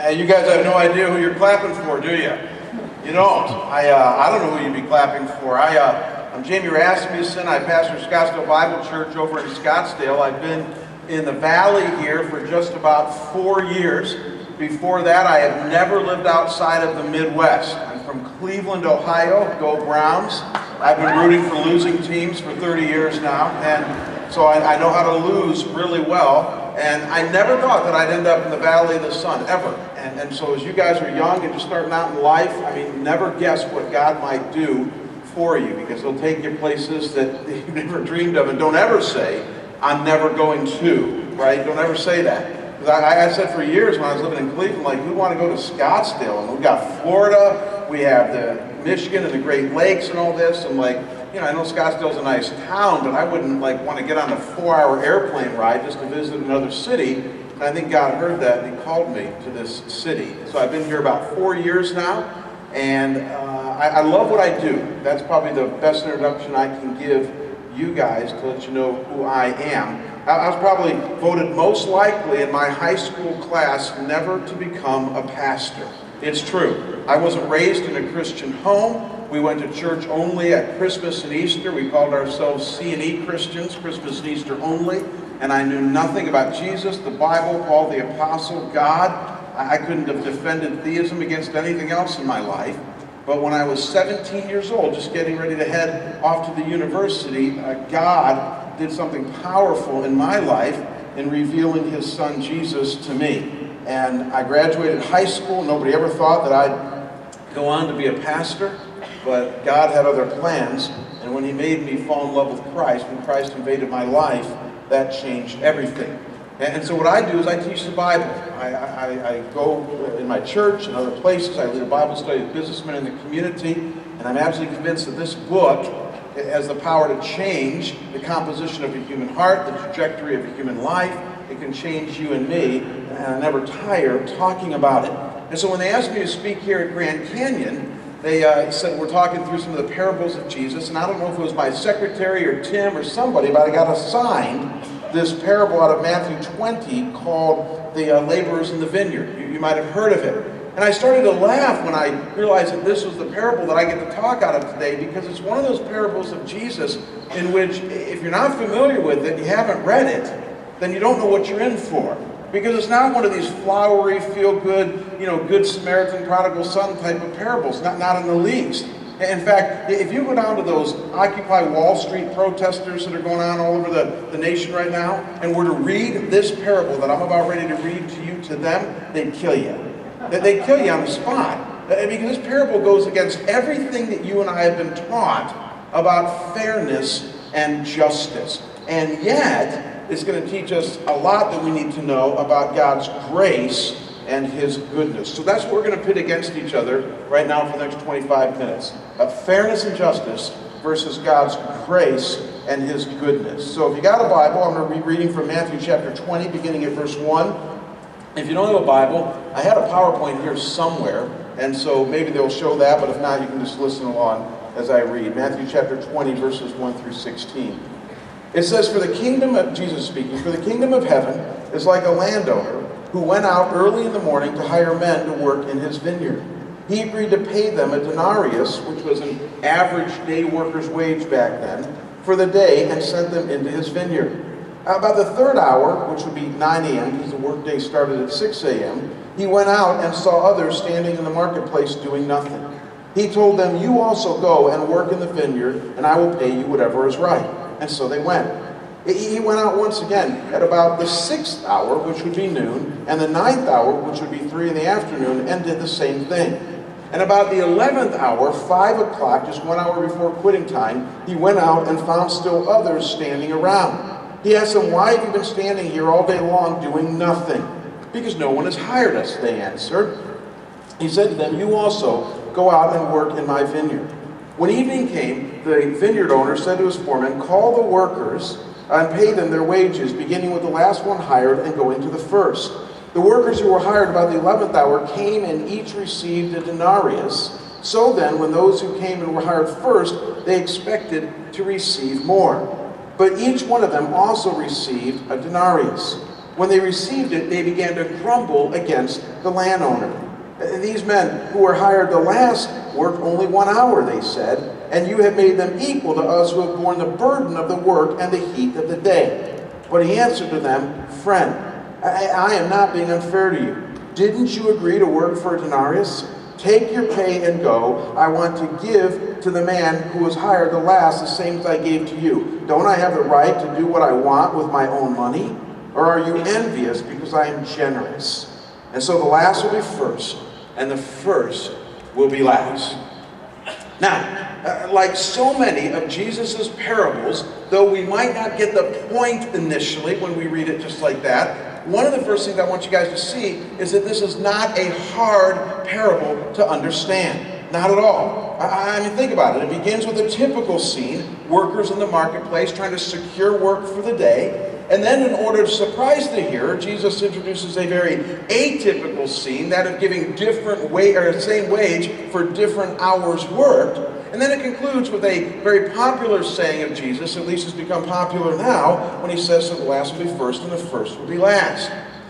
You guys have no idea who you're clapping for, do you? You don't. I don't know who you'd be clapping for. I'm Jaime Rasmussen. I pastor Scottsdale Bible Church over in Scottsdale. I've been in the valley here for just about 4 years. Before that, I have never lived outside of the Midwest. I'm from Cleveland, Ohio. Go Browns. I've been rooting for losing teams for 30 years now, and so I know how to lose really well. And I never thought that I'd end up in the Valley of the Sun, ever. And so as you guys are young and just starting out in life, I mean, never guess what God might do for you, because He'll take you places that you've never dreamed of. And don't ever say, I'm never going to, right? Don't ever say that. Because I said for years when I was living in Cleveland, like, we want to go to Scottsdale, and we've got Florida, we have the Michigan and the Great Lakes and all this, and like, you know, I know Scottsdale's a nice town, but I wouldn't like want to get on a 4-hour airplane ride just to visit another city. And I think God heard that and He called me to this city. So I've been here about 4 years now, and I love what I do. That's probably the best introduction I can give you guys to let you know who I am. I was probably voted most likely in my high school class never to become a pastor. It's true. I wasn't raised in a Christian home. We went to church only at Christmas and Easter. We called ourselves C&E Christians, Christmas and Easter only. And I knew nothing about Jesus, the Bible, Paul the Apostle, God. I couldn't have defended theism against anything else in my life. But when I was 17 years old, just getting ready to head off to the university, God did something powerful in my life in revealing His Son Jesus to me. And I graduated high school. Nobody ever thought that I'd go on to be a pastor. But God had other plans, and when He made me fall in love with Christ, when Christ invaded my life, that changed everything. And so what I do is I teach the Bible. I go in my church and other places. I lead a Bible study with businessmen in the community, and I'm absolutely convinced that this book has the power to change the composition of a human heart, the trajectory of a human life. It can change you and me, and I never tire talking about it. And so when they asked me to speak here at Grand Canyon, they said, we're talking through some of the parables of Jesus, and I don't know if it was my secretary or Tim or somebody, but I got assigned this parable out of Matthew 20 called the laborers in the vineyard. You might have heard of it. And I started to laugh when I realized that this was the parable that I get to talk out of today, because it's one of those parables of Jesus in which, if you're not familiar with it, you haven't read it, then you don't know what you're in for. Because it's not one of these flowery, feel-good, good Samaritan, prodigal son type of parables, not in the least. In fact, if you go down to those Occupy Wall Street protesters that are going on all over the nation right now, and were to read this parable that I'm about ready to read to you to them, they'd kill you. They'd kill you on the spot. Because this parable goes against everything that you and I have been taught about fairness and justice. And yet, it's going to teach us a lot that we need to know about God's grace and His goodness. So that's what we're going to pit against each other right now for the next 25 minutes. Fairness and justice versus God's grace and His goodness. So if you got a Bible, I'm going to be reading from Matthew chapter 20, beginning at verse 1. If you don't have a Bible, I had a PowerPoint here somewhere, and so maybe they'll show that, but if not, you can just listen along as I read. Matthew chapter 20, verses 1 through 16. It says, for the kingdom of, Jesus speaking, for the kingdom of heaven is like a landowner who went out early in the morning to hire men to work in his vineyard. He agreed to pay them a denarius, which was an average day worker's wage back then, for the day, and sent them into his vineyard. About the third hour, which would be 9 a.m., because the workday started at 6 a.m., he went out and saw others standing in the marketplace doing nothing. He told them, you also go and work in the vineyard, and I will pay you whatever is right. And so they went. He went out once again at about the 6th hour, which would be noon, and the 9th hour, which would be 3 in the afternoon, and did the same thing. And about the 11th hour, 5 o'clock, just 1 hour before quitting time, he went out and found still others standing around. He asked them, why have you been standing here all day long doing nothing? Because no one has hired us, they answered. He said to them, you also go out and work in my vineyard. When evening came, the vineyard owner said to his foreman, call the workers and pay them their wages, beginning with the last one hired and going to the first. The workers who were hired about the 11th hour came and each received a denarius. So then, when those who came and were hired first, they expected to receive more. But each one of them also received a denarius. When they received it, they began to grumble against the landowner. These men who were hired the last worked only 1 hour, they said, and you have made them equal to us who have borne the burden of the work and the heat of the day. But he answered to them, Friend, I am not being unfair to you. Didn't you agree to work for a denarius? Take your pay and go. I want to give to the man who was hired the last the same as I gave to you. Don't I have the right to do what I want with my own money? Or are you envious because I am generous? And so the last will be first, and the first will be last. Now, like so many of Jesus' parables, though we might not get the point initially when we read it just like that, one of the first things I want you guys to see is that this is not a hard parable to understand. Not at all. I mean, think about it. It begins with a typical scene, workers in the marketplace trying to secure work for the day. And then in order to surprise the hearer, Jesus introduces a very atypical scene, that of giving same wage for different hours worked. And then it concludes with a very popular saying of Jesus, at least it's become popular now, when he says that the last will be first and the first will be last.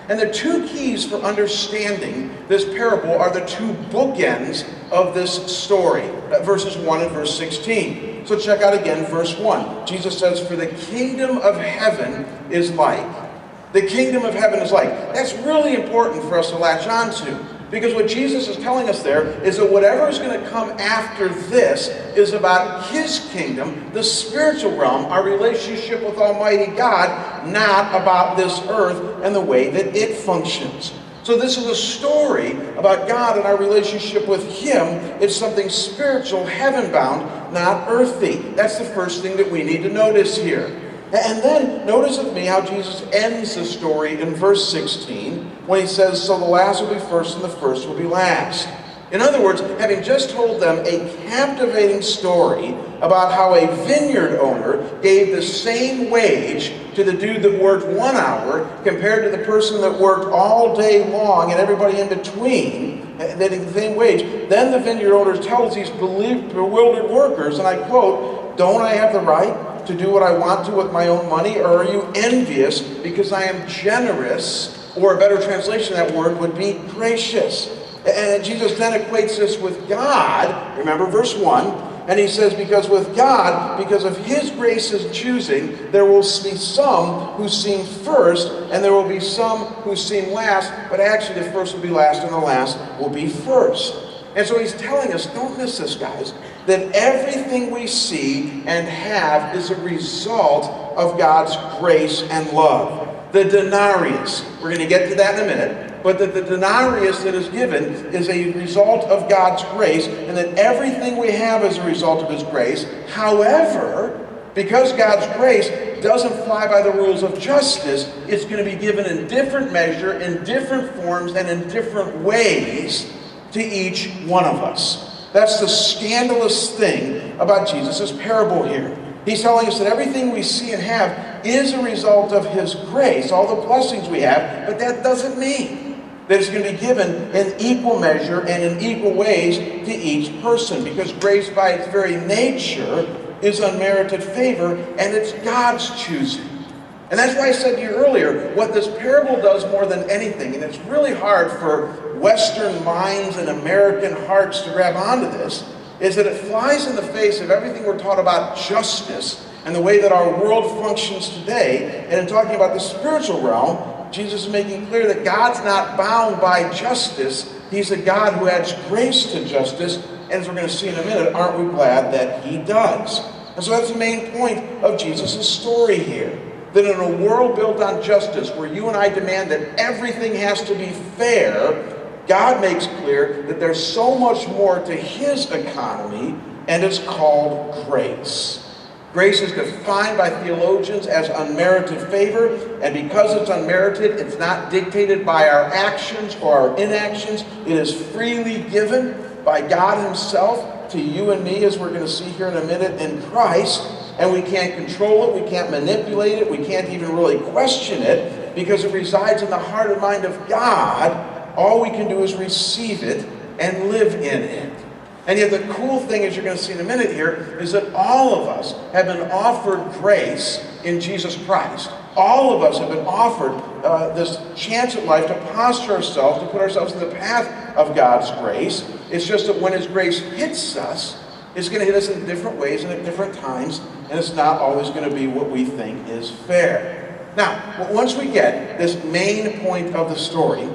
And the two keys for understanding this parable are the two bookends of this story, verses 1 and verse 16. So check out again verse 1. Jesus says, For the kingdom of heaven is like. The kingdom of heaven is like. That's really important for us to latch on to. Because what Jesus is telling us there is that whatever is going to come after this is about his kingdom, the spiritual realm, our relationship with Almighty God, not about this earth and the way that it functions. So this is a story about God and our relationship with him. It's something spiritual, heaven-bound, not earthy. That's the first thing that we need to notice here. And then notice with me how Jesus ends the story in verse 16 when he says, So the last will be first and the first will be last. In other words, having just told them a captivating story about how a vineyard owner gave the same wage to the dude that worked 1 hour compared to the person that worked all day long and everybody in between, getting the same wage, then the vineyard owner tells these bewildered workers, and I quote, Don't I have the right to do what I want to with my own money, or are you envious because I am generous? Or a better translation of that word would be gracious. And Jesus then equates this with God. Remember verse 1. And he says, because with God, because of his grace's choosing, there will be some who seem first, and there will be some who seem last, but actually the first will be last and the last will be first. And so he's telling us, don't miss this, guys, that everything we see and have is a result of God's grace and love. The denarius, we're going to get to that in a minute, but that the denarius that is given is a result of God's grace, and that everything we have is a result of his grace. However, because God's grace doesn't fly by the rules of justice, it's going to be given in different measure, in different forms, and in different ways to each one of us. That's the scandalous thing about Jesus' parable here. He's telling us that everything we see and have is a result of his grace, all the blessings we have, but that doesn't mean that it's going to be given in equal measure and in equal ways to each person, because grace by its very nature is unmerited favor, and it's God's choosing. And that's why I said to you earlier, what this parable does more than anything, and it's really hard for Western minds and American hearts to grab onto this, is that it flies in the face of everything we're taught about justice and the way that our world functions today. And in talking about the spiritual realm, Jesus is making clear that God's not bound by justice. He's a God who adds grace to justice. And as we're going to see in a minute, aren't we glad that he does? And so that's the main point of Jesus' story here. That in a world built on justice, where you and I demand that everything has to be fair, God makes clear that there's so much more to his economy, and it's called grace. Grace is defined by theologians as unmerited favor, and because it's unmerited, it's not dictated by our actions or our inactions. It is freely given by God himself to you and me, as we're going to see here in a minute, in Christ. And we can't control it, we can't manipulate it, we can't even really question it, because it resides in the heart and mind of God. All we can do is receive it and live in it. And yet the cool thing, as you're going to see in a minute here, is that all of us have been offered grace in Jesus Christ. All of us have been offered this chance at life to posture ourselves, to put ourselves in the path of God's grace. It's just that when His grace hits us, it's going to hit us in different ways and at different times, and it's not always going to be what we think is fair. Now, once we get this main point of the story,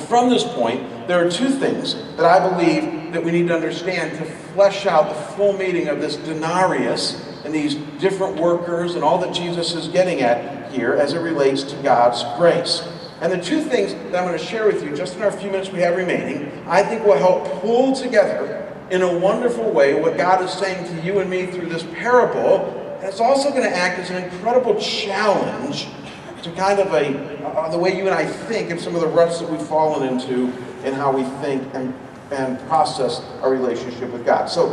from this point, there are two things that I believe that we need to understand to flesh out the full meaning of this denarius and these different workers and all that Jesus is getting at here as it relates to God's grace. And the two things that I'm going to share with you just in our few minutes we have remaining, I think will help pull together in a wonderful way what God is saying to you and me through this parable. And it's also going to act as an incredible challenge to kind of the way you and I think and some of the ruts that we've fallen into in how we think and process our relationship with God. So